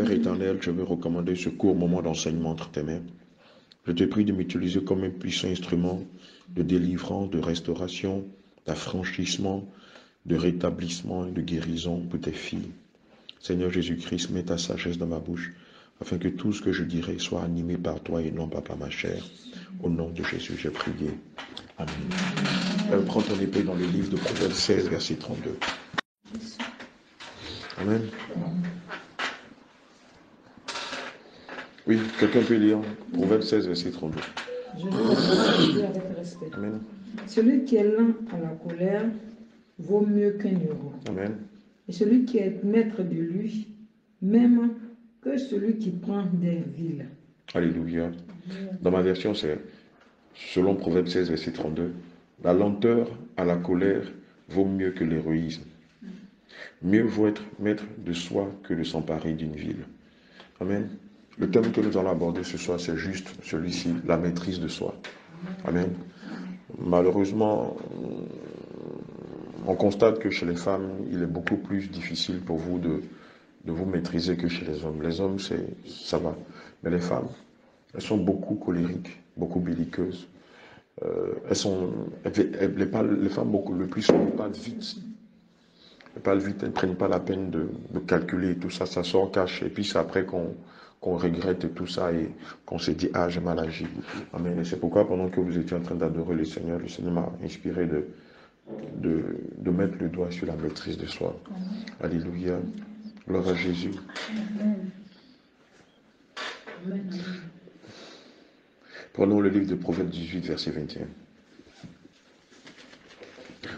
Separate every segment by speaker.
Speaker 1: Père éternel, je veux recommander ce court moment d'enseignement entre tes mains. Je te prie de m'utiliser comme un puissant instrument de délivrance, de restauration, d'affranchissement, de rétablissement et de guérison pour tes filles. Seigneur Jésus-Christ, mets ta sagesse dans ma bouche, afin que tout ce que je dirai soit animé par toi et non pas par ma chair. Au nom de Jésus, j'ai prié. Amen. Prends ton épée dans le livre de Proverbes 16, verset 32. Amen. Oui, quelqu'un peut lire Proverbes 16, verset 32.
Speaker 2: Je lis la parole de Dieu avec respect.
Speaker 1: Amen.
Speaker 2: Celui qui est lent à la colère vaut mieux qu'un héros.
Speaker 1: Amen.
Speaker 2: Et celui qui est maître de lui, même que celui qui prend des villes.
Speaker 1: Alléluia. Dans ma version, c'est selon Proverbes 16, verset 32. La lenteur à la colère vaut mieux que l'héroïsme. Mieux vaut être maître de soi que de s'emparer d'une ville. Amen. Le thème que nous allons aborder ce soir, c'est juste celui-ci, la maîtrise de soi. Amen. Malheureusement, on constate que chez les femmes, il est beaucoup plus difficile pour vous de vous maîtriser que chez les hommes. Les hommes, ça va. Mais les femmes, elles sont beaucoup colériques, beaucoup belliqueuses. Les femmes, le plus souvent, elles parlent vite. Elles parlent vite, elles ne prennent pas la peine de calculer tout ça, ça sort cache. Et puis c'est après qu'on regrette tout ça et qu'on se dit, ah, j'ai mal agi. Amen. Et c'est pourquoi pendant que vous étiez en train d'adorer le Seigneur m'a inspiré de mettre le doigt sur la maîtrise de soi. Amen. Alléluia. Gloire à Jésus. Amen. Amen. Prenons le livre de Proverbes 18, verset 21.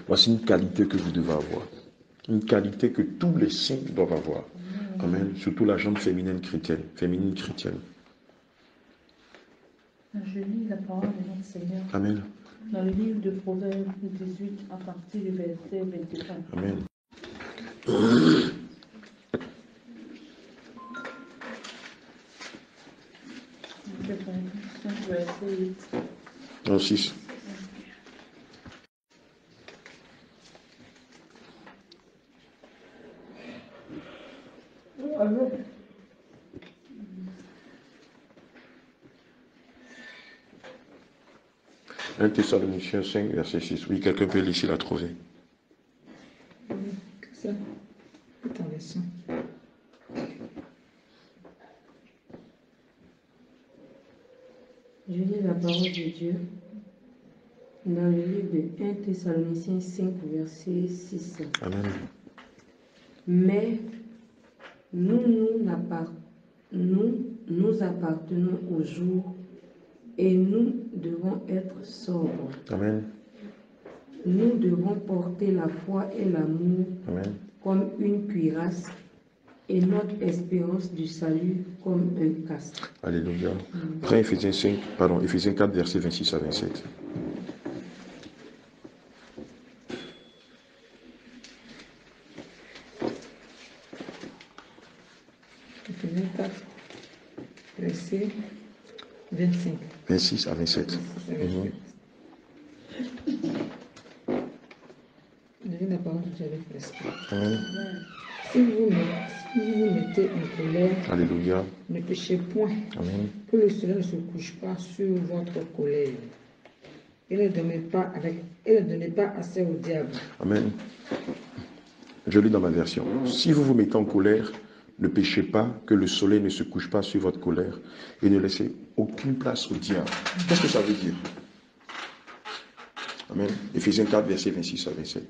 Speaker 1: Voici une qualité que vous devez avoir. Une qualité que tous les saints doivent avoir. Amen. Surtout la gente féminine chrétienne.
Speaker 3: Je lis la parole de notre Seigneur.
Speaker 1: Amen.
Speaker 3: Dans le livre de Proverbes 18, à partir du verset 23.
Speaker 1: Amen.
Speaker 3: Verset 8.
Speaker 1: Non, 6.
Speaker 3: Amen.
Speaker 1: Un Thessaloniciens 5, verset 6. Oui, quelqu'un peut ici la trouver.
Speaker 2: Ça, c'est en version.
Speaker 3: Je lis la parole de Dieu dans le livre de 1 Thessaloniciens 5, verset 6.
Speaker 1: Amen.
Speaker 3: Mais nous appartenons au jour et nous devons être sobres.
Speaker 1: Amen.
Speaker 3: Nous devons porter la foi et l'amour
Speaker 1: Amen.
Speaker 3: comme une cuirasse et notre espérance du salut comme un casque.
Speaker 1: Alléluia. Prends Éphésiens 4, verset 26 à 27.
Speaker 2: Éphésiens 4, verset 25.
Speaker 1: 26 à 27.
Speaker 2: Je lis la parole de Dieu avec respect.
Speaker 1: Amen.
Speaker 2: Si vous vous mettez en colère,
Speaker 1: Alléluia.
Speaker 2: ne péchez point.
Speaker 1: Amen.
Speaker 2: Que le soleil ne se couche pas sur votre colère. Et ne donnez pas assez au diable.
Speaker 1: Amen. Je lis dans ma version. Si vous vous mettez en colère, ne péchez pas, que le soleil ne se couche pas sur votre colère et ne laissez aucune place au diable. Qu'est-ce que ça veut dire? Amen. Éphésiens 4, verset 26 à 27.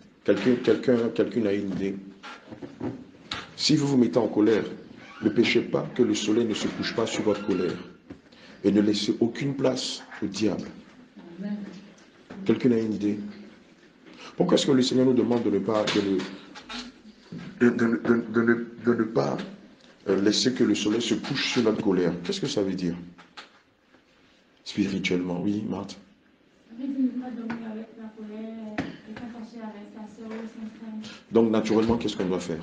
Speaker 1: Quelqu'un a une idée? Si vous vous mettez en colère, ne péchez pas, que le soleil ne se couche pas sur votre colère et ne laissez aucune place au diable.
Speaker 3: Amen.
Speaker 1: Quelqu'un a une idée? Pourquoi est-ce que le Seigneur nous demande de ne pas laisser que le soleil se couche sur notre colère? Qu'est-ce que ça veut dire? Spirituellement, oui, Marthe. Donc, naturellement, qu'est-ce qu'on doit faire?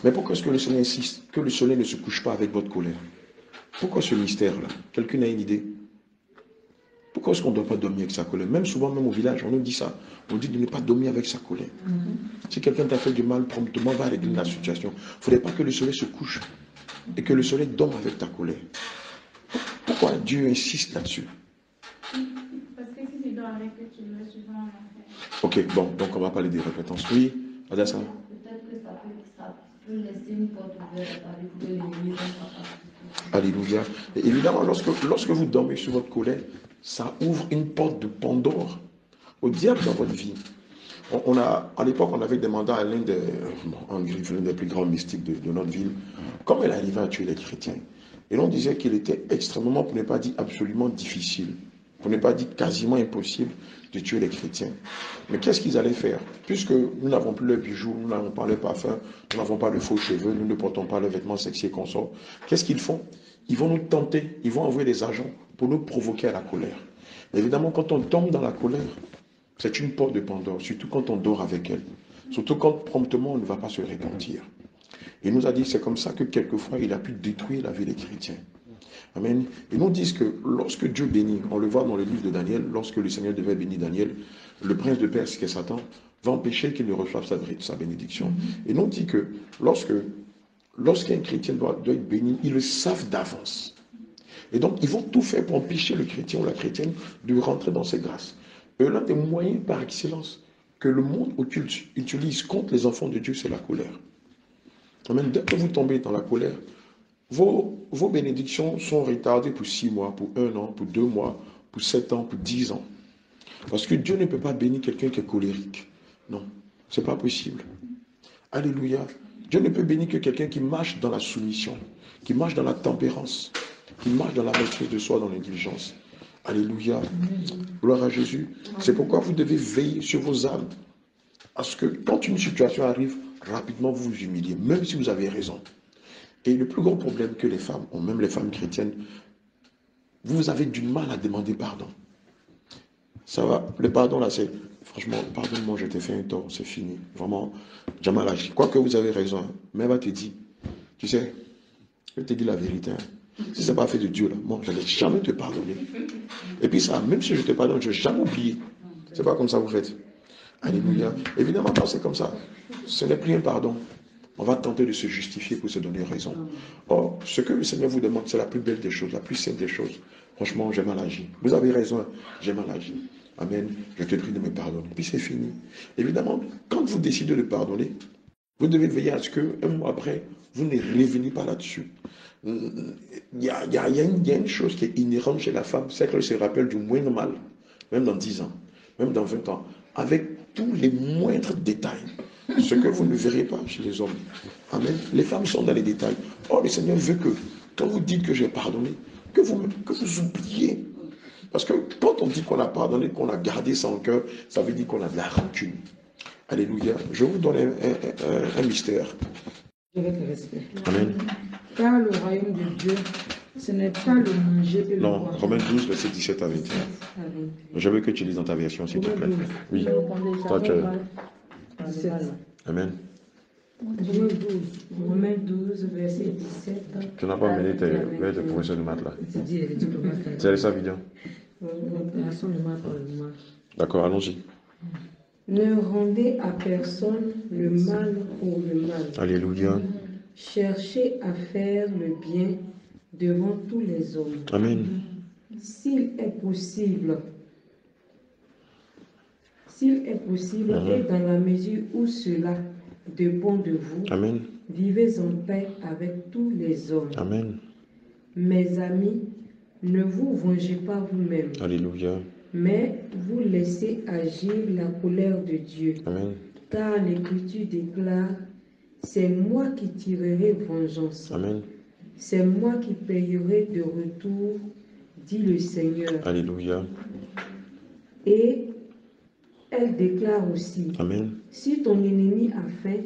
Speaker 1: Mais pourquoi est-ce que le Seigneur insiste que le soleil ne se couche pas avec votre colère? Pourquoi ce mystère-là? Quelqu'un a une idée? Pourquoi est-ce qu'on ne doit pas dormir avec sa colère? Même souvent, même au village, on nous dit ça. On dit de ne pas dormir avec sa colère. Si quelqu'un t'a fait du mal, promptement va régler la situation. Il ne faudrait pas que le soleil se couche et que le soleil dorme avec ta colère. Pourquoi Dieu insiste là-dessus?
Speaker 4: Parce que si tu dors avec eux, tu veux souvent en enfer.
Speaker 1: Ok, bon, donc on va parler des répétences. Oui, Adassa?
Speaker 5: Peut-être que ça peut laisser une porte ouverte avec que l'ennemi ne va pas.
Speaker 1: Alléluia. Et évidemment, lorsque vous dormez sur votre colère, ça ouvre une porte de Pandore au diable dans votre vie. À l'époque, on avait demandé à l'un des plus grands mystiques de notre ville comment il arrivait à tuer les chrétiens. Et l'on disait qu'il était extrêmement, pour ne pas dire absolument difficile, pour ne pas dire quasiment impossible de tuer les chrétiens. Mais qu'est-ce qu'ils allaient faire? Puisque nous n'avons plus le bijoux, nous n'avons pas le parfum, nous n'avons pas de faux cheveux, nous ne portons pas les vêtements sexy et consorts, qu'est-ce qu'ils font? Ils vont nous tenter, ils vont envoyer des agents pour nous provoquer à la colère. Évidemment, quand on tombe dans la colère, c'est une porte de Pandore, surtout quand on dort avec elle. Surtout quand promptement on ne va pas se repentir. Il nous a dit, c'est comme ça que quelquefois il a pu détruire la vie des chrétiens. Amen. Ils nous disent que lorsque Dieu bénit, on le voit dans le livre de Daniel, lorsque le Seigneur devait bénir Daniel, le prince de Perse, qui est Satan, va empêcher qu'il ne reçoive sa bénédiction. Et nous dit que lorsqu'un chrétien doit être béni, ils le savent d'avance. Et donc, ils vont tout faire pour empêcher le chrétien ou la chrétienne de rentrer dans ses grâces. Et l'un des moyens par excellence que le monde occulte utilise contre les enfants de Dieu, c'est la colère. Amen. Dès que vous tombez dans la colère, vos bénédictions sont retardées pour 6 mois, pour 1 an, pour 2 mois, pour 7 ans, pour 10 ans. Parce que Dieu ne peut pas bénir quelqu'un qui est colérique. Non, ce n'est pas possible. Alléluia. Dieu ne peut bénir que quelqu'un qui marche dans la soumission, qui marche dans la tempérance, qui marche dans la maîtrise de soi, dans l'indulgence. Alléluia. Gloire à Jésus. C'est pourquoi vous devez veiller sur vos âmes. Parce que quand une situation arrive, rapidement vous vous humiliez, même si vous avez raison. Et le plus gros problème que les femmes ont, même les femmes chrétiennes, vous avez du mal à demander pardon. Ça va, le pardon là, c'est franchement, pardonne-moi, je t'ai fait un tort, c'est fini. Vraiment, j'ai mal agi. Quoique vous avez raison, hein, mais elle va te dire, tu sais, je te dis la vérité. Hein, si ce n'est pas fait de Dieu, là, moi, je n'allais jamais te pardonner. Et puis ça, même si je te pardonne, je ne vais jamais oublier. C'est pas comme ça que vous faites. Alléluia. Évidemment, quand c'est comme ça, ce n'est plus un pardon. On va tenter de se justifier pour se donner raison. Or, ce que le Seigneur vous demande, c'est la plus belle des choses, la plus sainte des choses. Franchement, j'ai mal agi. Vous avez raison, j'ai mal agi. Amen. Je te prie de me pardonner. Puis c'est fini. Évidemment, quand vous décidez de pardonner, vous devez veiller à ce qu'un mois après, vous ne reveniez pas là-dessus. Il y a une chose qui est inhérente chez la femme, c'est qu'elle se rappelle du moindre mal, même dans 10 ans, même dans 20 ans, avec tous les moindres détails. Ce que vous ne verrez pas chez les hommes. Amen. Les femmes sont dans les détails. Or, le Seigneur veut que, quand vous dites que j'ai pardonné, que vous oubliez. Parce que quand on dit qu'on a pardonné, qu'on a gardé ça en cœur, ça veut dire qu'on a de la rancune. Alléluia. Je vous donne un mystère.
Speaker 2: Avec respect.
Speaker 1: Amen.
Speaker 2: Car le royaume de Dieu, ce n'est pas le manger et le
Speaker 1: Non,
Speaker 2: boire.
Speaker 1: Romains 12, verset 17 à 21. Je veux que tu lises dans ta version, s'il te plaît. Oui. Toi, tu
Speaker 2: Sept.
Speaker 1: Amen.
Speaker 3: Romains 12, verset 17.
Speaker 1: Tu n'as pas mené tes professeurs de maths là.
Speaker 2: C'est dit, les diplomates.
Speaker 1: C'est ça, vidéo.
Speaker 2: L'opération de maths, le mal.
Speaker 1: D'accord, allons-y.
Speaker 3: Ne rendez à personne le mal pour le mal.
Speaker 1: Alléluia.
Speaker 3: Cherchez à faire le bien devant tous les hommes.
Speaker 1: Amen.
Speaker 3: S'il est possible, et dans la mesure où cela dépend de vous,
Speaker 1: Amen.
Speaker 3: vivez en paix avec tous les hommes.
Speaker 1: Amen.
Speaker 3: Mes amis, ne vous vengez pas vous-même,
Speaker 1: Alléluia.
Speaker 3: mais vous laissez agir la colère de Dieu.
Speaker 1: Amen.
Speaker 3: Car l'Écriture déclare, c'est moi qui tirerai vengeance.
Speaker 1: Amen.
Speaker 3: C'est moi qui payerai de retour, dit le Seigneur.
Speaker 1: Alléluia.
Speaker 3: Et elle déclare aussi,
Speaker 1: Amen.
Speaker 3: si ton ennemi a faim,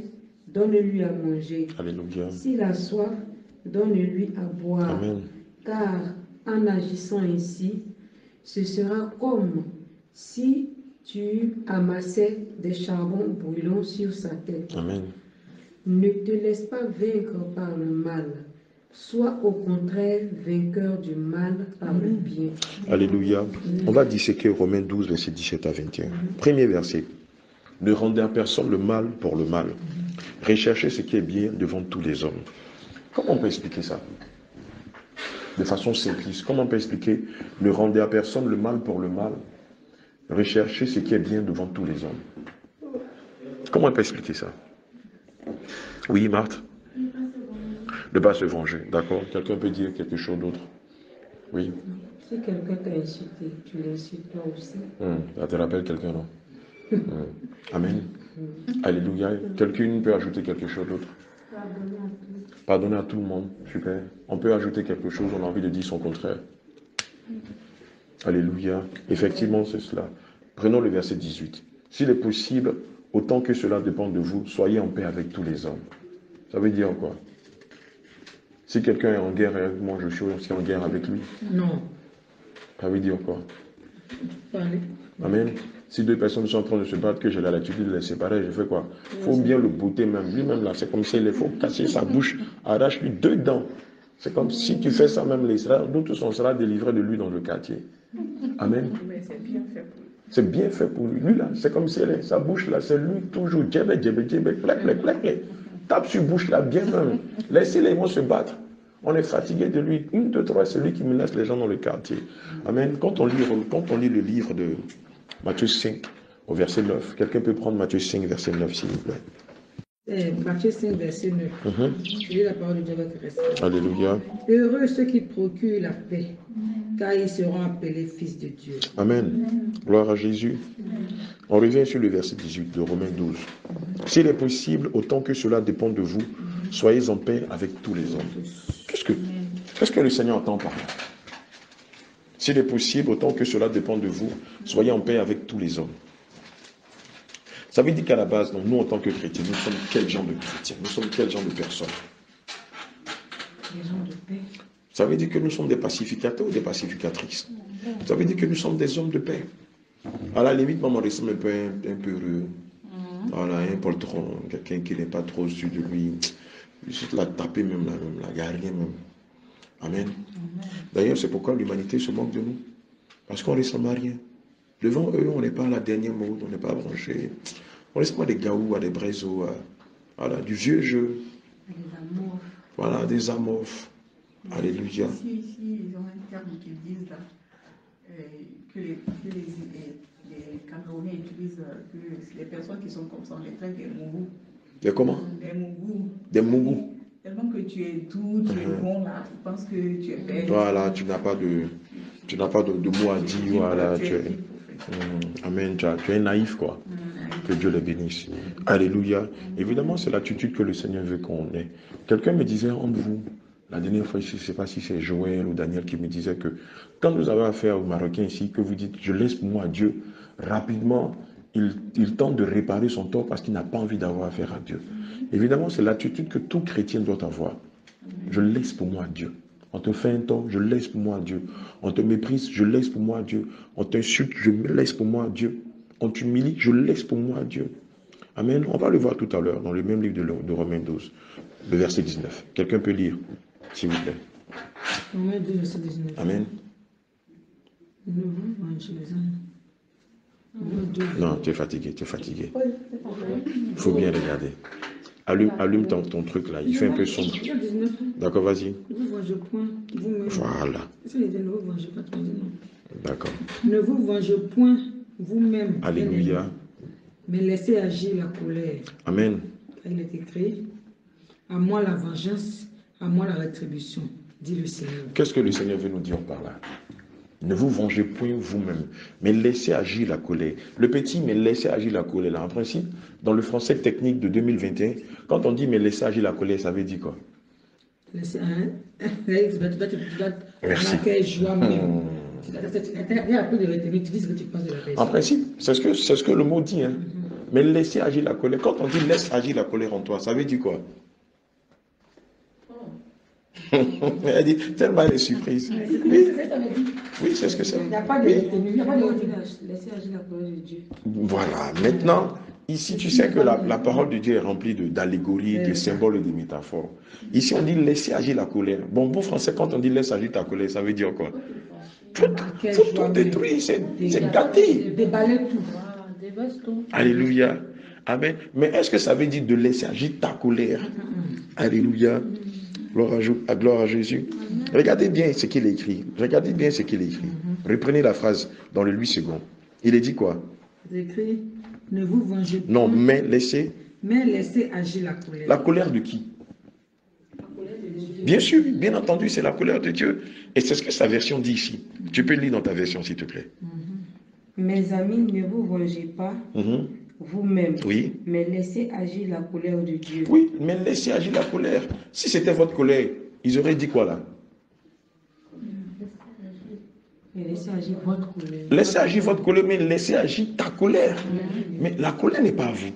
Speaker 3: donne-lui à manger.
Speaker 1: Alléluia.
Speaker 3: S'il a soif, donne-lui à boire.
Speaker 1: Amen.
Speaker 3: Car en agissant ainsi, ce sera comme si tu amassais des charbons brûlants sur sa tête.
Speaker 1: Amen.
Speaker 3: Ne te laisse pas vaincre par le mal, Sois au contraire vainqueur du mal par le bien.
Speaker 1: Alléluia. On va disséquer Romains 12, verset 17 à 21. Premier verset. Ne rendez à personne le mal pour le mal. Recherchez ce qui est bien devant tous les hommes. Comment on peut expliquer ça? De façon simpliste. Comment on peut expliquer ne rendez à personne le mal pour le mal? Recherchez ce qui est bien devant tous les hommes. Comment on peut expliquer ça? Oui, Marthe? Ne pas se venger. D'accord. Quelqu'un peut dire quelque chose d'autre? Oui.
Speaker 3: Si quelqu'un t'a insulté, tu l'insultes toi aussi.
Speaker 1: Ça te rappelle quelqu'un, non? Amen. Alléluia. Quelqu'un peut ajouter quelque chose d'autre? Pardonner à tout le monde. Super. On peut ajouter quelque chose, on a envie de dire son contraire. Alléluia. Effectivement, c'est cela. Prenons le verset 18. S'il est possible, autant que cela dépend de vous, soyez en paix avec tous les hommes. Ça veut dire quoi? Si quelqu'un est en guerre avec moi, je suis aussi en guerre avec lui.
Speaker 2: Non.
Speaker 1: Ça veut dire quoi?
Speaker 2: Parlez.
Speaker 1: Amen. Si deux personnes sont en train de se battre, que j'ai l'attitude de les séparer, je fais quoi? Il faut bien le bouter même. Lui-même là, c'est comme s'il il faut casser sa bouche, arrache-lui 2 dents. C'est comme si tu fais ça même, nous tous on sera délivrés de lui dans le quartier. Amen.
Speaker 6: Mais c'est bien fait pour lui.
Speaker 1: C'est bien fait pour lui. Lui là, c'est comme si sa bouche là, c'est lui toujours. Djebé, djebé, djebé, plec, plec, plec, plec. Tape sur bouche là, bien même. Laissez-les vont se battre. On est fatigué de lui. 1, 2, 3, c'est lui qui menace les gens dans le quartier. Amen. Quand on lit le livre de Matthieu 5, au verset 9, quelqu'un peut prendre Matthieu 5, verset 9, s'il vous plaît.
Speaker 2: Matthieu 5, verset 9. Je lis la parole de Dieu avec respect.
Speaker 1: Alléluia.
Speaker 2: Heureux ceux qui procurent la paix, car ils seront appelés fils de Dieu.
Speaker 1: Amen. Gloire à Jésus. On revient sur le verset 18 de Romains 12. S'il est possible, autant que cela dépend de vous, soyez en paix avec tous les hommes. Qu'est-ce que le Seigneur entend par là? S'il est possible, autant que cela dépend de vous, soyez en paix avec tous les hommes. Ça veut dire qu'à la base, donc, nous en tant que chrétiens, nous sommes quel genre de chrétiens? Nous sommes quel genre de personnes?
Speaker 3: Les gens de paix.
Speaker 1: Ça veut dire que nous sommes des pacificateurs ou des pacificatrices. Ça veut dire que nous sommes des hommes de paix. À la limite, maman ressemble un peu heureux. Voilà, un poltron, quelqu'un qui n'est pas trop sûr de lui. Juste la taper même là, il n'y a rien même. Amen. D'ailleurs, c'est pourquoi l'humanité se moque de nous. Parce qu'on ne ressemble à rien. Devant eux, on n'est pas à la dernière mode, on n'est pas branché. On ressemble à des gaous, à des braiseaux, voilà, du vieux jeu.
Speaker 3: Des amours.
Speaker 1: Voilà, des amorphes. Alléluia.
Speaker 6: Si ils ont un terme qu'ils disent là, que les Camerounais utilisent, que les personnes qui sont comme ça, on les traite des mougous.
Speaker 1: Des comment?
Speaker 6: Des mougous.
Speaker 1: Des mougous.
Speaker 6: Tellement que tu es doux, tu es bon là, tu penses que tu es belle.
Speaker 1: Voilà, tu n'as pas de mots à dire, voilà, tu es... Amen, tu es naïf, quoi. Que Dieu les bénisse. Alléluia. Évidemment, c'est l'attitude que le Seigneur veut qu'on ait. Quelqu'un me disait entre vous, la dernière fois, je ne sais pas si c'est Joël ou Daniel qui me disait que quand nous avons affaire aux Marocains ici, que vous dites, je laisse pour moi à Dieu, rapidement, il tente de réparer son tort parce qu'il n'a pas envie d'avoir affaire à Dieu. Évidemment, c'est l'attitude que tout chrétien doit avoir. Je laisse pour moi à Dieu. On te fait un tort, je laisse pour moi à Dieu. On te méprise, je laisse pour moi à Dieu. On t'insulte, je me laisse pour moi à Dieu. On t'humilie, je laisse pour moi à Dieu. Amen. On va le voir tout à l'heure dans le même livre de Romains 12, le verset 19. Quelqu'un peut lire, s'il vous plaît.
Speaker 2: Romains 12, verset 19.
Speaker 1: Amen.
Speaker 2: Ne vous vengez les hommes.
Speaker 1: Non, tu es fatigué, tu es fatigué. Il faut bien regarder. Allume ton truc là, il fait un peu sombre. D'accord, vas-y.
Speaker 2: Ne vous vengez point vous-même.
Speaker 1: Voilà.
Speaker 2: Ne vous vengez pas toi, non.
Speaker 1: D'accord.
Speaker 2: Ne vous vengez point vous-même.
Speaker 1: Alléluia.
Speaker 2: Mais laissez agir la colère.
Speaker 1: Amen.
Speaker 2: Il est écrit, à moi la vengeance, à moi la rétribution, dit le Seigneur.
Speaker 1: Qu'est-ce que le Seigneur veut nous dire par là? Ne vous vengez point vous-même, mais laissez agir la colère. Le petit, mais laissez agir la colère. Là, en principe, dans le français technique de 2021, quand on dit mais laissez agir la colère, ça veut dire quoi?
Speaker 2: Laissez,
Speaker 1: Merci. En principe, c'est ce que le mot dit. Hein. Mais laissez agir la colère. Quand on dit laisse agir la colère en toi, ça veut dire quoi? Elle dit tellement elle est surprise. Oui, c'est ce que c'est.
Speaker 2: Il n'y a pas de retenue, il n'y a pas de retenue.
Speaker 3: Laissez agir la parole de Dieu.
Speaker 1: Voilà. Maintenant, Ici, tu sais que la parole de Dieu est remplie d'allégories, de symboles et de métaphores. Ici, on dit laisser agir la colère. Bon français, quand on dit laisse agir ta colère, ça veut dire quoi? Faut tout détruire, c'est gâté.
Speaker 3: Déballer tout.
Speaker 4: Déverse tout.
Speaker 1: Alléluia. Amen. Mais est-ce que ça veut dire de laisser agir ta colère? Alléluia. Gloire à Jésus. Regardez bien ce qu'il écrit. Regardez bien ce qu'il écrit. Reprenez la phrase dans le 8 secondes. Il est dit quoi?
Speaker 2: Écrit, ne vous vengez pas.
Speaker 1: Non, mais laissez
Speaker 2: agir la colère.
Speaker 1: La colère de qui? Bien sûr, bien entendu, c'est la colère de Dieu. Et c'est ce que sa version dit ici. Tu peux lire dans ta version, s'il te plaît.
Speaker 3: Mes amis, ne vous vengez pas vous-même,
Speaker 1: Oui.
Speaker 3: mais laissez agir la colère de Dieu.
Speaker 1: Oui, mais laissez agir la colère. Si c'était votre colère, ils auraient dit quoi là?
Speaker 3: Mais laissez agir votre colère.
Speaker 1: Laissez agir votre colère, mais laissez agir ta colère. Mais la colère n'est pas à vous.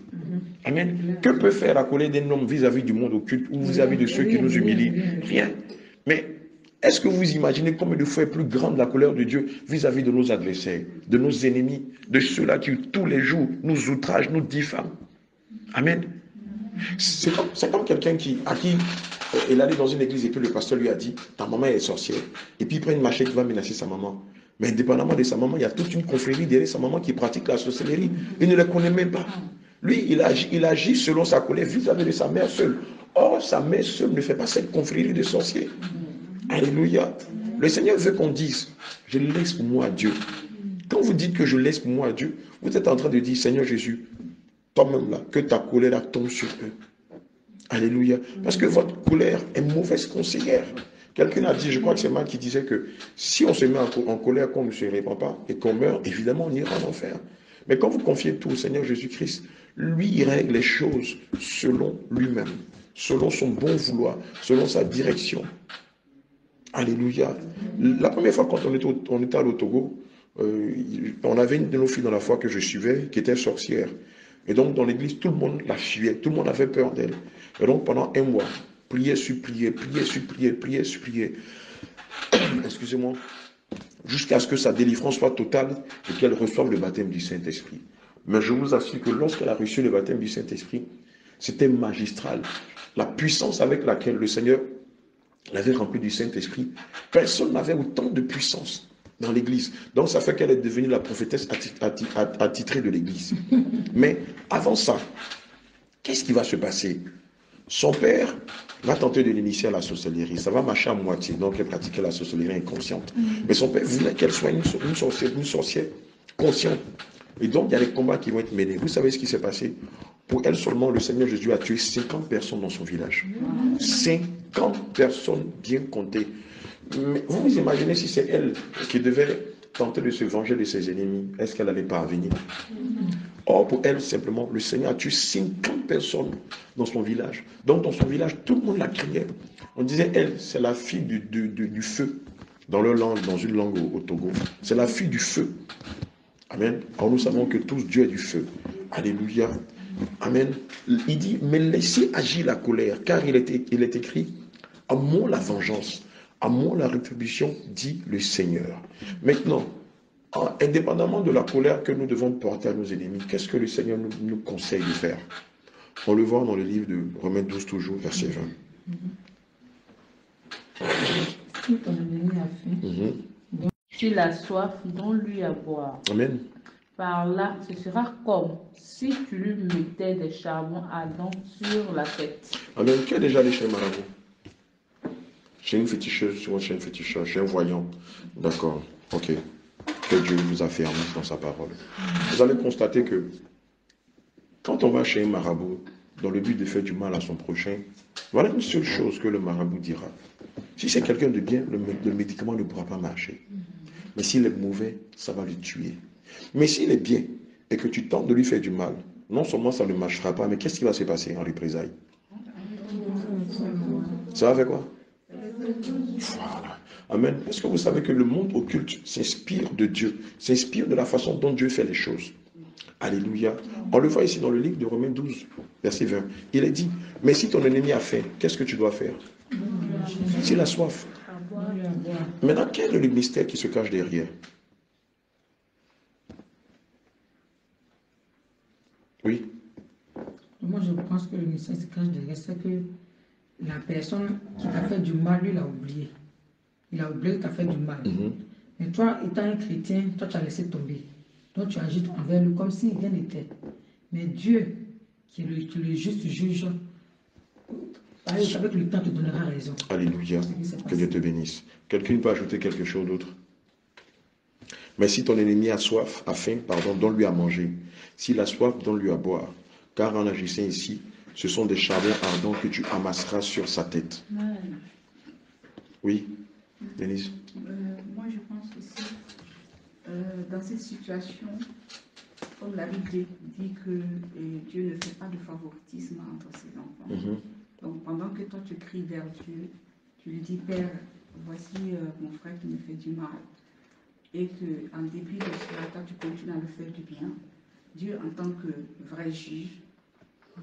Speaker 1: Amen. Que peut faire la colère d'un homme vis-à-vis du monde occulte ou vis-à-vis de ceux qui nous humilient? Rien. Mais est-ce que vous imaginez combien de fois est plus grande la colère de Dieu vis-à-vis de nos adversaires, de nos ennemis, de ceux-là qui tous les jours nous outragent, nous diffament? Amen. C'est comme quelqu'un à qui il allait dans une église et puis le pasteur lui a dit ta maman est sorcière. Et puis il prend une machette qui va menacer sa maman. Mais indépendamment de sa maman, il y a toute une confrérie derrière sa maman qui pratique la sorcellerie. Il ne la connaît même pas. Lui, il agit selon sa colère vis-à-vis de sa mère seule. Or, sa mère seule ne fait pas cette confrérie de sorciers. Alléluia. Le Seigneur veut qu'on dise, je laisse pour moi à Dieu. Quand vous dites que je laisse pour moi à Dieu, vous êtes en train de dire, Seigneur Jésus, toi-même là, que ta colère tombe sur eux. Alléluia. Parce que votre colère est mauvaise conseillère. Quelqu'un a dit, je crois que c'est moi qui disait que si on se met en colère, qu'on ne se répand pas et qu'on meurt, évidemment, on ira en enfer. Mais quand vous confiez tout au Seigneur Jésus-Christ, lui, il règle les choses selon lui-même, selon son bon vouloir, selon sa direction. Alléluia. La première fois quand on était à l'Otogo, on avait une de nos filles dans la foi que je suivais qui était sorcière. Et donc dans l'église, tout le monde la fuyait, tout le monde avait peur d'elle. Et donc pendant un mois, prier, supplier, excusez-moi, jusqu'à ce que sa délivrance soit totale et qu'elle reçoive le baptême du Saint-Esprit. Mais je vous assure que lorsqu'elle a reçu le baptême du Saint-Esprit, c'était magistral. La puissance avec laquelle le Seigneur l'avait remplie du Saint-Esprit, personne n'avait autant de puissance dans l'église. Donc ça fait qu'elle est devenue la prophétesse attitrée de l'église. Mais avant ça, qu'est-ce qui va se passer? Son père va tenter de l'initier à la sorcellerie. Ça va marcher à moitié. Donc elle pratiquait la sorcellerie inconsciente. Mais son père voulait qu'elle soit une sorcière consciente. Et donc il y a des combats qui vont être menés. Vous savez ce qui s'est passé? Pour elle seulement, le Seigneur Jésus a tué 50 personnes dans son village. 50 personnes bien comptées. Mais vous vous imaginez si c'est elle qui devait tenter de se venger de ses ennemis, est-ce qu'elle n'allait pas venir? Or, pour elle, simplement, le Seigneur a tué 50 personnes dans son village. Donc, dans son village, tout le monde la criait. On disait, elle, c'est la fille du feu. Dans leur langue, dans une langue au Togo. C'est la fille du feu. Amen. Or, nous savons que tous, Dieu est du feu. Alléluia. Amen. Il dit, mais laissez agir la colère, car il est écrit, à moi la vengeance, à moi la rétribution, dit le Seigneur. Maintenant, indépendamment de la colère que nous devons porter à nos ennemis, qu'est-ce que le Seigneur nous conseille de faire? On le voit dans le livre de Romains 12, toujours, verset 20.
Speaker 3: Si ton ennemi a faim,
Speaker 4: S'il a soif, donne-lui à boire.
Speaker 1: Amen.
Speaker 4: Par là, ce sera comme si tu lui mettais des charbons ardents sur la tête.
Speaker 1: Amen. Qui est déjà allé chez un marabout? Chez une féticheuse, souvent chez un féticheur, chez un voyant. D'accord. Ok. Que Dieu vous affirme dans sa parole. Vous allez constater que quand on va chez un marabout, dans le but de faire du mal à son prochain, voilà une seule chose que le marabout dira. Si c'est quelqu'un de bien, le médicament ne pourra pas marcher. Mais s'il est mauvais, ça va le tuer. Mais s'il est bien et que tu tentes de lui faire du mal, non seulement ça ne marchera pas, mais qu'est-ce qui va se passer en représailles? Ça va faire quoi? Voilà. Amen. Est-ce que vous savez que le monde occulte s'inspire de Dieu, s'inspire de la façon dont Dieu fait les choses? Alléluia. On le voit ici dans le livre de Romains 12, verset 20. Il est dit, mais si ton ennemi a faim, qu'est-ce que tu dois faire? S'il a soif. Maintenant, quel est le mystère qui se cache derrière? Oui.
Speaker 2: Moi, je pense que le message se cache derrière, c'est que la personne qui t'a fait du mal, lui, il a oublié. Il a oublié que tu as fait du mal. Mais toi, étant un chrétien, toi, tu as laissé tomber. Donc, tu agis envers lui comme si rien n'était. Mais Dieu, qui est le juste juge, avec le temps, te donnera raison.
Speaker 1: Alléluia. Que Dieu te bénisse. Quelqu'un peut ajouter quelque chose d'autre? Mais si ton ennemi a soif, a faim, pardon, donne-lui à manger. S'il a soif, donne-lui à boire. Car en agissant ici, ce sont des charbons ardents que tu amasseras sur sa tête. Oui, Denise?
Speaker 6: Moi, je pense aussi, dans cette situation, comme la Bible dit que Dieu ne fait pas de favoritisme entre ses enfants. Donc, pendant que toi, tu cries vers Dieu, tu lui dis, Père, voici mon frère qui me fait du mal. Et qu'en dépit de cela, toi, tu continues à le faire du bien. Dieu, en tant que vrai juge,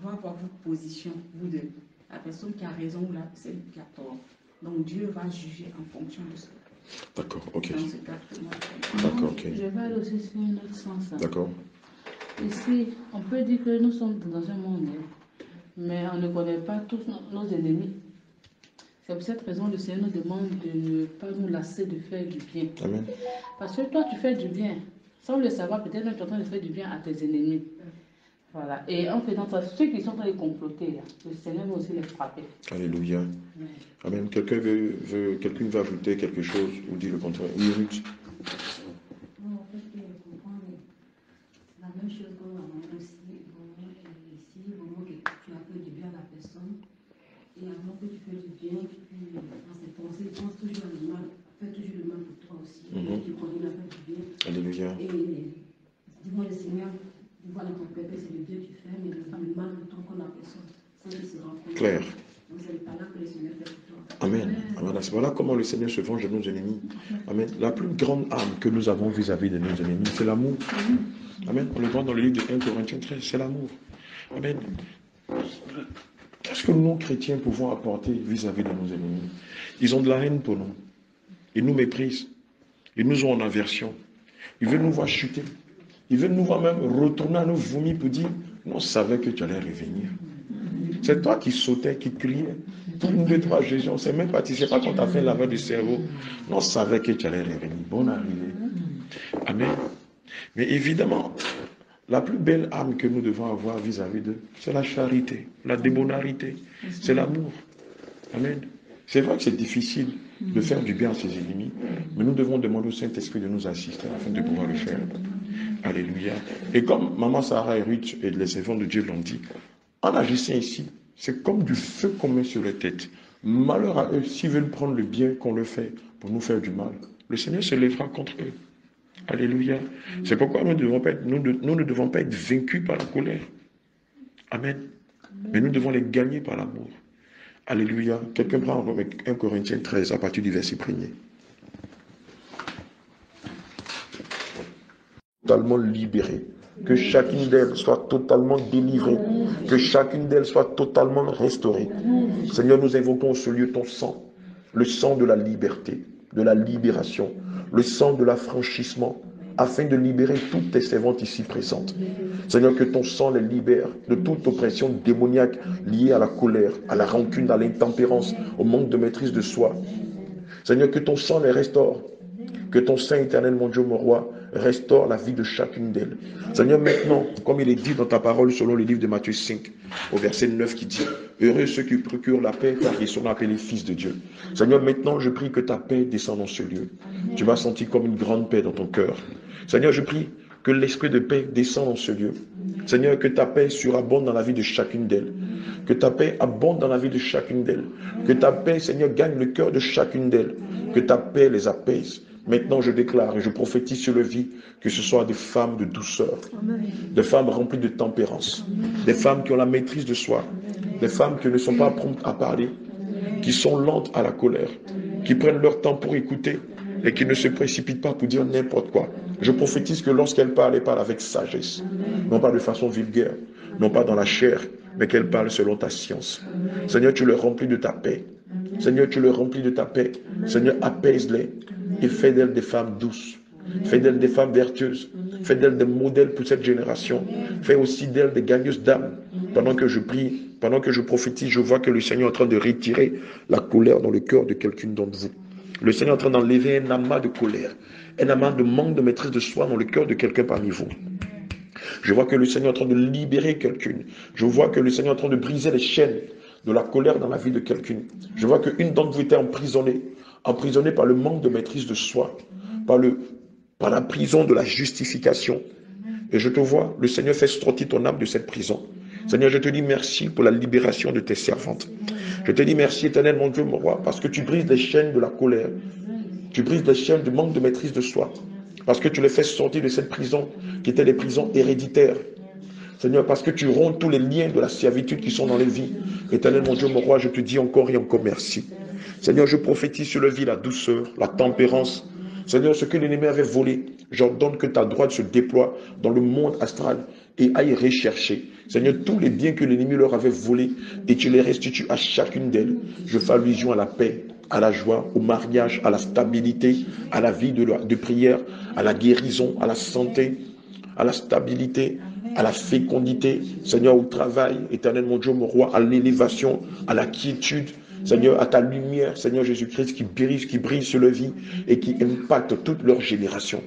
Speaker 6: va avoir votre position, vous deux. La personne qui a raison ou celle qui a tort. Donc, Dieu va juger en fonction de cela.
Speaker 1: D'accord, ok.
Speaker 6: Dans ce cas,
Speaker 1: D'accord, ok.
Speaker 4: Je vais aller aussi sur un autre sens.
Speaker 1: D'accord.
Speaker 4: Ici, on peut dire que nous sommes dans un monde, mais on ne connaît pas tous nos ennemis. C'est pour cette raison que le Seigneur nous demande de ne pas nous lasser de faire du bien.
Speaker 1: Amen.
Speaker 4: Parce que toi, tu fais du bien. Sans le savoir, peut-être même tu es en train de faire du bien à tes ennemis. Voilà. Et en faisant ça, ceux qui sont en train de comploter, là, le Seigneur va aussi les frapper.
Speaker 1: Alléluia. Amen. Quelqu'un veut ajouter quelque chose ou dire le contraire? Oui, Ruth.
Speaker 7: Non, en fait, je comprends la même chose que maman aussi. Ici, vraiment que tu as fait du bien à la personne. Et avant que tu fais du bien, dans ses pensées, pense toujours le mal. Fais toujours le mal pour toi aussi. Tu continues à faire du bien.
Speaker 1: Alléluia.
Speaker 7: Et dis-moi le Seigneur, voilà ton père, c'est le bien que tu fais, mais le mal pour toi qu'on la personne. Ça ne se rend compte.
Speaker 1: Clair.
Speaker 7: Donc c'est pas là que le Seigneur fait pour toi.
Speaker 1: Amen. Amen. Voilà comment le Seigneur se venge de nos ennemis. Amen. La plus grande arme que nous avons vis-à-vis de nos ennemis, c'est l'amour. Amen. On le voit dans le livre de 1 Corinthiens 13, c'est l'amour. Amen. Qu'est-ce que nous, chrétiens, pouvons apporter vis-à-vis de nos ennemis? Ils ont de la haine pour nous. Ils nous méprisent. Ils nous ont en aversion. Ils veulent nous voir chuter. Ils veulent nous voir même retourner à nos vomis pour dire, nous on savait que tu allais revenir. C'est toi qui sautais, qui criais. 1, 2, 3, Jésus, on ne sait même pas, tu ne sais pas quand tu as fait la lavage du cerveau. Nous on savait que tu allais revenir. Bonne arrivée. Amen. Mais évidemment, la plus belle âme que nous devons avoir vis-à-vis d'eux, c'est la charité, la débonarité, c'est l'amour. Amen. C'est vrai que c'est difficile de faire du bien à ses ennemis, mais nous devons demander au Saint-Esprit de nous assister afin de pouvoir le faire. Alléluia. Et comme Maman Sarah et Ruth et les enfants de Dieu l'ont dit, en agissant ici, c'est comme du feu qu'on met sur les têtes. Malheur à eux, s'ils veulent prendre le bien qu'on leur fait pour nous faire du mal. Le Seigneur se lèvera contre eux. Alléluia. C'est pourquoi nous ne devons pas être vaincus par la colère. Amen. Mais nous devons les gagner par l'amour. Alléluia. Quelqu'un prend 1 Corinthiens 13 à partir du verset 1er. Totalement libérée. Que chacune d'elles soit totalement délivrée. Que chacune d'elles soit totalement restaurée. Seigneur, nous invoquons ce lieu ton sang. Le sang de la liberté, de la libération. Le sang de l'affranchissement. Afin de libérer toutes tes servantes ici présentes. Seigneur, que ton sang les libère de toute oppression démoniaque liée à la colère, à la rancune, à l'intempérance, au manque de maîtrise de soi. Seigneur, que ton sang les restaure. Que ton Saint éternel, mon Dieu, mon roi, restaure la vie de chacune d'elles. Seigneur, maintenant, comme il est dit dans ta parole, selon le livre de Matthieu 5, au verset 9 qui dit, heureux ceux qui procurent la paix, car ils sont appelés fils de Dieu. Seigneur, maintenant, je prie que ta paix descende dans ce lieu. Tu m'as senti comme une grande paix dans ton cœur. Seigneur, je prie que l'esprit de paix descende dans ce lieu. Seigneur, que ta paix surabonde dans la vie de chacune d'elles. Que ta paix abonde dans la vie de chacune d'elles. Que ta paix, Seigneur, gagne le cœur de chacune d'elles. Que ta paix les apaise. Maintenant, je déclare et je prophétise sur le vie que ce soit des femmes de douceur, des femmes remplies de tempérance, des femmes qui ont la maîtrise de soi, des femmes qui ne sont pas promptes à parler, qui sont lentes à la colère, qui prennent leur temps pour écouter et qui ne se précipitent pas pour dire n'importe quoi. Je prophétise que lorsqu'elles parlent, elles parlent avec sagesse, non pas de façon vulgaire, non pas dans la chair, mais qu'elles parlent selon ta science. Seigneur, tu les remplis de ta paix. Seigneur, tu les remplis de ta paix. Seigneur, apaise-les et fais d'elles des femmes douces. Fais d'elles des femmes vertueuses. Fais d'elles des modèles pour cette génération. Fais aussi d'elles des gagneuses d'âme. Pendant que je prie, pendant que je prophétise, je vois que le Seigneur est en train de retirer la colère dans le cœur de quelqu'un d'entre vous. Le Seigneur est en train d'enlever un amas de colère, un amas de manque de maîtrise de soi dans le cœur de quelqu'un parmi vous. Je vois que le Seigneur est en train de libérer quelqu'un. Je vois que le Seigneur est en train de briser les chaînes de la colère dans la vie de quelqu'un. Je vois qu'une d'entre vous était emprisonnée par le manque de maîtrise de soi, par la prison de la justification. Et je te vois, le Seigneur fait sortir ton âme de cette prison. Seigneur, je te dis merci pour la libération de tes servantes. Je te dis merci, éternel mon Dieu, mon roi, parce que tu brises les chaînes de la colère. Tu brises les chaînes du manque de maîtrise de soi. Parce que tu les fais sortir de cette prison qui étaient les prisons héréditaires. Seigneur, parce que tu romps tous les liens de la servitude qui sont dans les vies. Éternel mon Dieu, mon roi, je te dis encore et encore merci. Seigneur, je prophétise sur la vie la douceur, la tempérance. Seigneur, ce que l'ennemi avait volé, j'ordonne que ta droite se déploie dans le monde astral et aille rechercher. Seigneur, tous les biens que l'ennemi leur avait volés et tu les restitues à chacune d'elles. Je fais allusion à la paix, à la joie, au mariage, à la stabilité, à la vie de prière, à la guérison, à la santé, à la stabilité, à la fécondité, Seigneur, au travail, éternel mon Dieu, mon roi, à l'élévation, à la quiétude, Seigneur, à ta lumière, Seigneur Jésus-Christ, qui brille sur leur vie et qui impacte toute leur génération.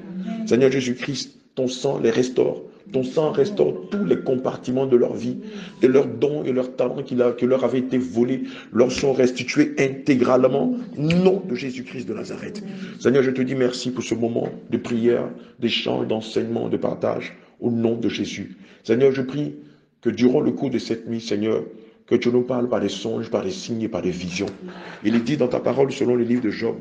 Speaker 1: Seigneur Jésus-Christ, ton sang les restaure. Ton sang restaure tous les compartiments de leur vie, et leurs dons et leurs talents qui leur avaient été volés, leur sont restitués intégralement, au nom de Jésus-Christ de Nazareth. Seigneur, je te dis merci pour ce moment de prière, d'échange, d'enseignement, de partage, au nom de Jésus. Seigneur, je prie que durant le cours de cette nuit, Seigneur, que tu nous parles par des songes, par des signes et par des visions. Il est dit dans ta parole, selon le livre de Job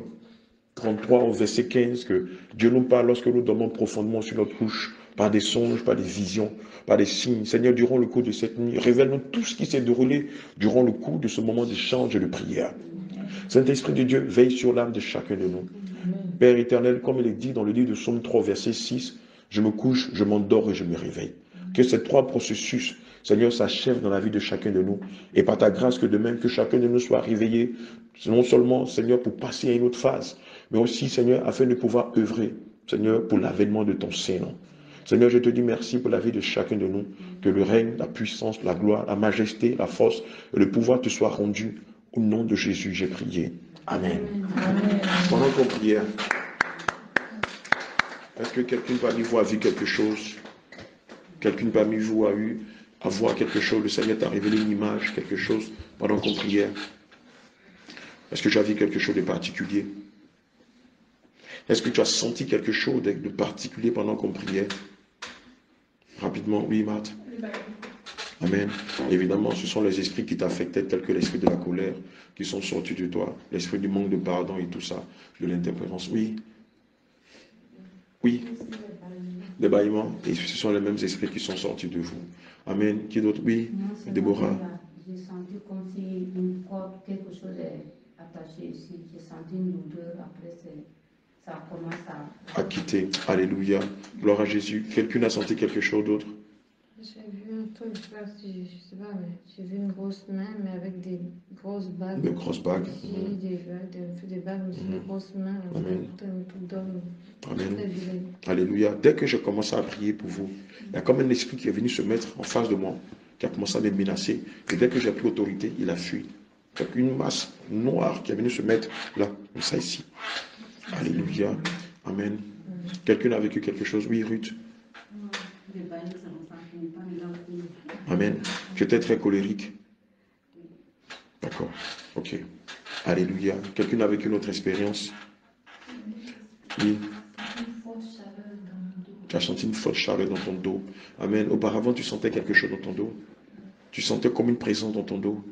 Speaker 1: 33 au verset 15, que Dieu nous parle lorsque nous dormons profondément sur notre couche, par des songes, par des visions, par des signes. Seigneur, durant le cours de cette nuit, révèle-nous tout ce qui s'est déroulé durant le cours de ce moment d'échange et de prière. Saint-Esprit de Dieu, veille sur l'âme de chacun de nous. Père éternel, comme il est dit dans le livre de Psaume 3, verset 6, je me couche, je m'endors et je me réveille. Que ces trois processus, Seigneur, s'achèvent dans la vie de chacun de nous. Et par ta grâce, que demain, que chacun de nous soit réveillé, non seulement, Seigneur, pour passer à une autre phase, mais aussi, Seigneur, afin de pouvoir œuvrer, Seigneur, pour l'avènement de ton Saint-Nom. Seigneur, je te dis merci pour la vie de chacun de nous, que le règne, la puissance, la gloire, la majesté, la force et le pouvoir te soient rendus. Au nom de Jésus, j'ai prié. Amen. Amen. Pendant qu'on prie, est-ce que quelqu'un parmi vous a vu quelque chose? Quelqu'un parmi vous a eu à voir quelque chose? Le Seigneur t'a révélé une image, quelque chose pendant qu'on priait? Est-ce que tu as vu quelque chose de particulier? Est-ce que tu as senti quelque chose de particulier pendant qu'on priait? Rapidement, oui, Marthe. Amen. Évidemment, ce sont les esprits qui t'affectaient, tels que l'esprit de la colère, qui sont sortis de toi, l'esprit du manque de pardon et tout ça, de l'intempérance. Oui. Oui. Des bâillements, et ce sont les mêmes esprits qui sont sortis de vous. Amen. Qui d'autre? Oui. Déborah.
Speaker 7: J'ai senti comme si une corde, quelque chose est attaché ici. J'ai senti une douleur, après ça commence à
Speaker 1: quitter. Alléluia. Gloire à Jésus. Quelqu'un a senti quelque chose d'autre?
Speaker 3: J'ai vu un truc là, je sais pas, mais j'ai vu une grosse main, mais avec des grosses bagues.
Speaker 1: Des grosses bagues.
Speaker 3: Des bagues, aussi des grosses mains.
Speaker 1: Amen.
Speaker 3: Tout d'homme.
Speaker 1: Amen. Alléluia. Dès que j'ai commencé à prier pour vous, il y a comme un esprit qui est venu se mettre en face de moi, qui a commencé à me menacer. Et dès que j'ai pris autorité, il a fui. Il y a une masse noire qui est venue se mettre là, comme ça ici. Alléluia. Amen. Quelqu'un a vécu quelque chose? Oui, Ruth. Amen. J'étais très colérique. D'accord. Ok. Alléluia. Quelqu'un a vécu une autre expérience? Oui. Tu as senti une forte chaleur dans ton dos. Amen. Auparavant, tu sentais quelque chose dans ton dos. Tu sentais comme une présence dans ton dos.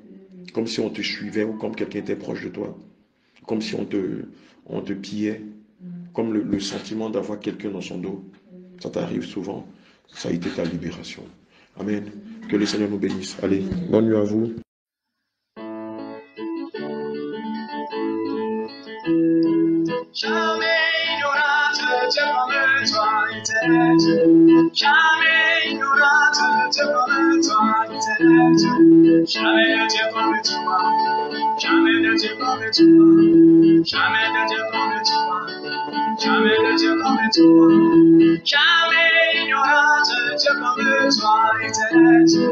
Speaker 1: Comme si on te suivait ou comme quelqu'un était proche de toi. Comme si on te pillait. Comme le sentiment d'avoir quelqu'un dans son dos. Ça t'arrive souvent. Ça a été ta libération. Amen. Que le Seigneur nous bénisse. Allez, bonne nuit à vous.
Speaker 8: Jamais ignorante comme toi éternel. Jamais ignorante comme toi éternel. Jamais Dieu comme toi. Jamais jamais de Dieu comme toi, jamais de Dieu comme toi, jamais de Dieu comme toi, jamais il n'y aura de Dieu comme toi, éternel Dieu,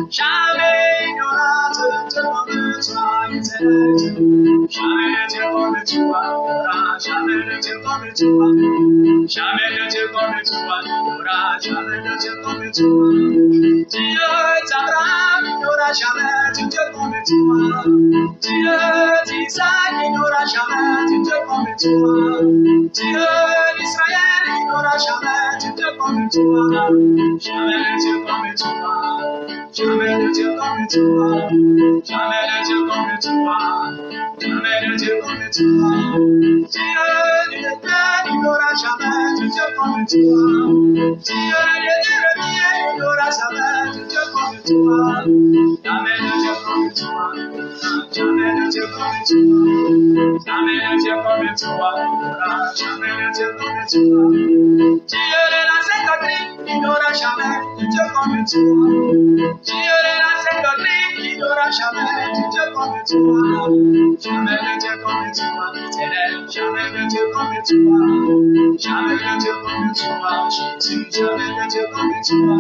Speaker 8: jamais il n'y aura de Dieu comme toi, éternel Dieu, jamais de Dieu comme toi, il n'y aura jamais de Dieu comme toi, jamais de Dieu comme toi, il n'y aura jamais de Dieu comme toi, Dieu d'Abraham, il n'y aura jamais de Dieu comme toi, Dieu d'Isaac, il n'y aura jamais de Dieu comme toi, Dieu d'Israël, il n'y aura jamais de Dieu comme toi, jamais de Dieu comme toi, jamais de Dieu comme toi, jamais de Dieu comme toi, jamais de Dieu comme toi, Dieu du Père, il n'y aura jamais de Dieu comme toi, Dieu de Jérémie, il n'y aura jamais de Dieu comme toi, jamais de Dieu comme toi, jamais de Dieu comme toi, jamais de Dieu comme toi, jamais de Dieu comme toi, Dieu de la Sainte Doctrine, il n'y aura jamais de Dieu comme toi, Dieu de la Sainte Doctrine, il n'y aura jamais de Dieu comme toi, jamais de Dieu comme toi, éternel, jamais de Dieu comme toi, jamais de Dieu comme toi, Jésus, jamais de Dieu comme toi,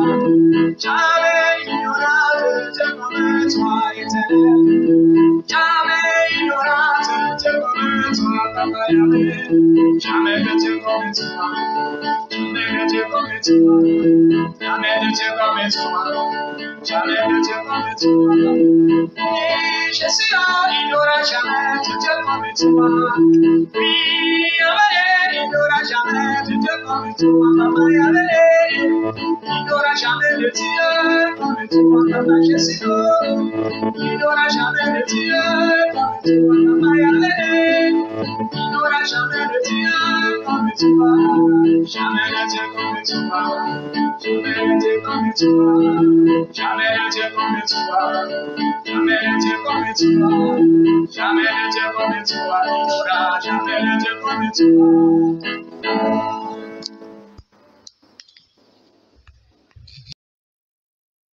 Speaker 8: jamais il n'y aura de Dieu comme toi, éternel, jamais il n'y aura de Dieu comme toi, Papa Yahweh, jamais de Dieu comme toi, jamais de Dieu comme toi, jamais de Dieu comme toi, jamais de Dieu comme toi, oui, Jésus, il n'y aura jamais de Dieu comme toi, oui, Yahweh, il n'y aura jamais de Dieu comme toi, Papa Yahweh, il n'y aura jamais de Dieu comme toi, Papa Jésus, il n'y aura jamais de Dieu comme toi, Papa Yahweh, il n'y aura jamais de Dieu comme toi, jamais de Dieu comme toi, jamais de Dieu comme toi, jamais de Dieu comme toi, jamais de Dieu comme toi, jamais de Dieu comme toi, il n'y aura jamais de Dieu comme toi.